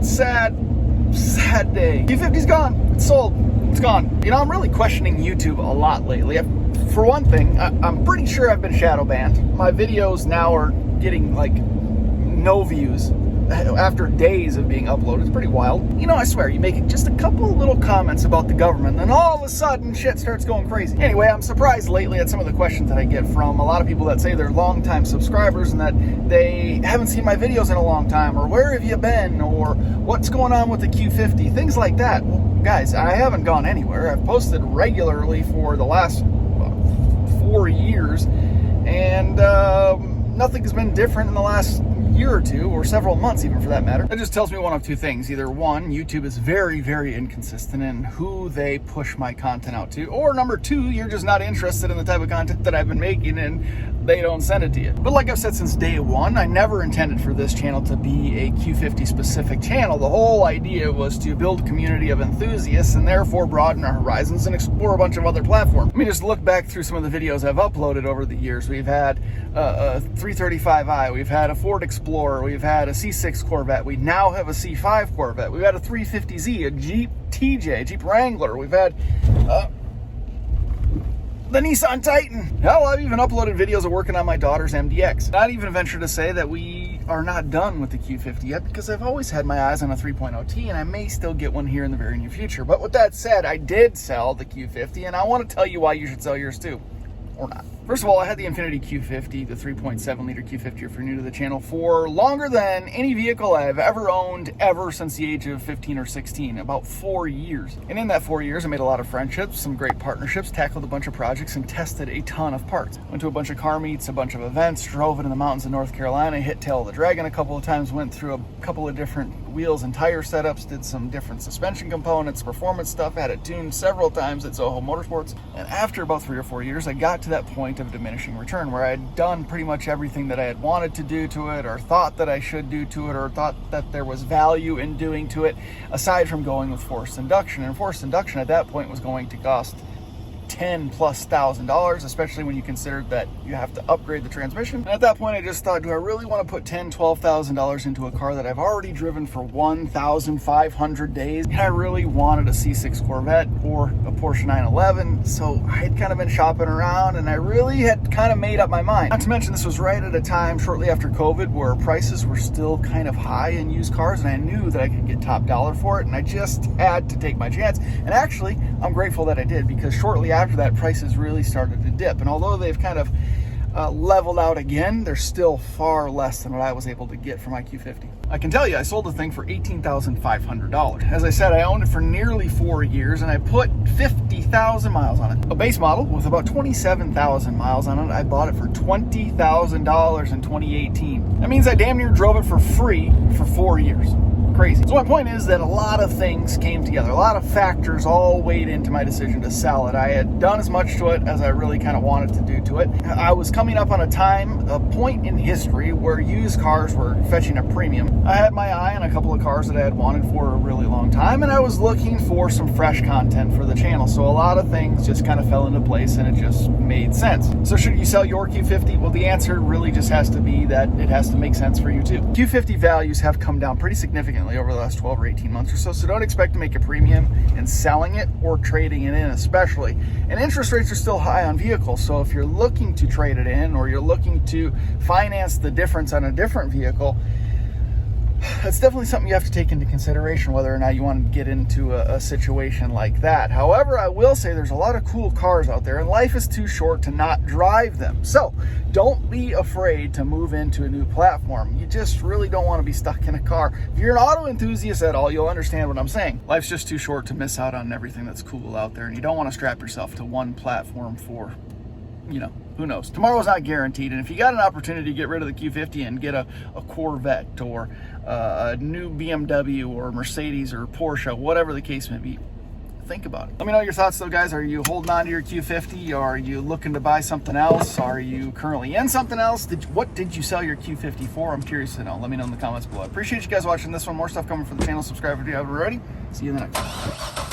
sad day. Q50's gone. It's sold. It's gone. You know, I'm really questioning YouTube a lot lately. For one thing, I'm pretty sure I've been shadow banned. My videos now are getting like no views after days of being uploaded. It's pretty wild. You know, I swear, you make just a couple little comments about the government, and all of a sudden shit starts going crazy. Anyway, I'm surprised lately at some of the questions that I get from a lot of people that say they're longtime subscribers and that they haven't seen my videos in a long time, or where have you been, or what's going on with the Q50, things like that. Well, guys, I haven't gone anywhere. I've posted regularly for the last 4 years, and nothing has been different in the last year or two, or several months even for that matter. That just tells me one of two things. Either one, YouTube is very, very inconsistent in who they push my content out to, or number two, you're just not interested in the type of content that I've been making and they don't send it to you. But like I've said since day one, I never intended for this channel to be a Q50 specific channel. The whole idea was to build a community of enthusiasts and therefore broaden our horizons and explore a bunch of other platforms. I mean, just look back through some of the videos I've uploaded over the years. We've had a 335i, we've had a Ford Explorer, we've had a C6 Corvette, we now have a C5 Corvette, we've had a 350Z, a Jeep TJ, Jeep Wrangler, we've had the Nissan Titan. Hell, I've even uploaded videos of working on my daughter's MDX. Not even venture to say that we are not done with the Q50 yet, because I've always had my eyes on a 3.0T, and I may still get one here in the very near future. But with that said, I did sell the Q50, and I want to tell you why you should sell yours too. Or not. First of all, I had the Infiniti Q50, the 3.7 liter Q50 if you're new to the channel, for longer than any vehicle I've ever owned ever since the age of 15 or 16, about 4 years. And in that 4 years, I made a lot of friendships, some great partnerships, tackled a bunch of projects, and tested a ton of parts. Went to a bunch of car meets, a bunch of events, drove it in the mountains of North Carolina, hit Tail of the Dragon a couple of times, went through a couple of different wheels and tire setups, did some different suspension components, performance stuff, had it tuned several times at Zoho Motorsports. And after about 3 or 4 years, I got to that point of diminishing return where I had done pretty much everything that I had wanted to do to it, or thought that I should do to it, or thought that there was value in doing to it, aside from going with forced induction. And forced induction at that point was going to cost $10,000+, especially when you consider that you have to upgrade the transmission. And at that point, I just thought, do I really want to put $10,000, $12,000 into a car that I've already driven for 1,500 days? And I really wanted a C6 Corvette or a Porsche 911. So I had kind of been shopping around, and I really had kind of made up my mind. Not to mention, this was right at a time shortly after COVID where prices were still kind of high in used cars, and I knew that I could get top dollar for it, and I just had to take my chance. And actually, I'm grateful that I did, because shortly after that, prices really started to dip. And although they've kind of leveled out again, they're still far less than what I was able to get for my Q50. I can tell you, I sold the thing for $18,500. As I said, I owned it for nearly 4 years, and I put 50,000 miles on it. A base model with about 27,000 miles on it. I bought it for $20,000 in 2018. That means I damn near drove it for free for 4 years. Crazy. So my point is that a lot of things came together. A lot of factors all weighed into my decision to sell it. I had done as much to it as I really kind of wanted to do to it. I was coming up on a point in history where used cars were fetching a premium. I had my eye on a couple of cars that I had wanted for a really long time, and I was looking for some fresh content for the channel. So a lot of things just kind of fell into place, and it just made sense. So should you sell your Q50? Well, the answer really just has to be that it has to make sense for you too. Q50 values have come down pretty significantly over the last 12 or 18 months or so, so don't expect to make a premium in selling it or trading it in especially. And interest rates are still high on vehicles, so if you're looking to trade it in, or you're looking to finance the difference on a different vehicle, that's definitely something you have to take into consideration, whether or not you want to get into a situation like that. However, I will say there's a lot of cool cars out there, and life is too short to not drive them. So don't be afraid to move into a new platform. You just really don't want to be stuck in a car. If you're an auto enthusiast at all, you'll understand what I'm saying. Life's just too short to miss out on everything that's cool out there, and you don't want to strap yourself to one platform for, you know, who knows? Tomorrow's not guaranteed, and if you got an opportunity to get rid of the Q50 and get a Corvette or a new BMW or Mercedes or Porsche, whatever the case may be, think about it. Let me know your thoughts though, guys. Are you holding on to your Q50? Are you looking to buy something else? Are you currently in something else? What did you sell your Q50 for? I'm curious to know. Let me know in the comments below. I appreciate you guys watching this one. More stuff coming from the channel. Subscribe if you haven't already. See you in the next one.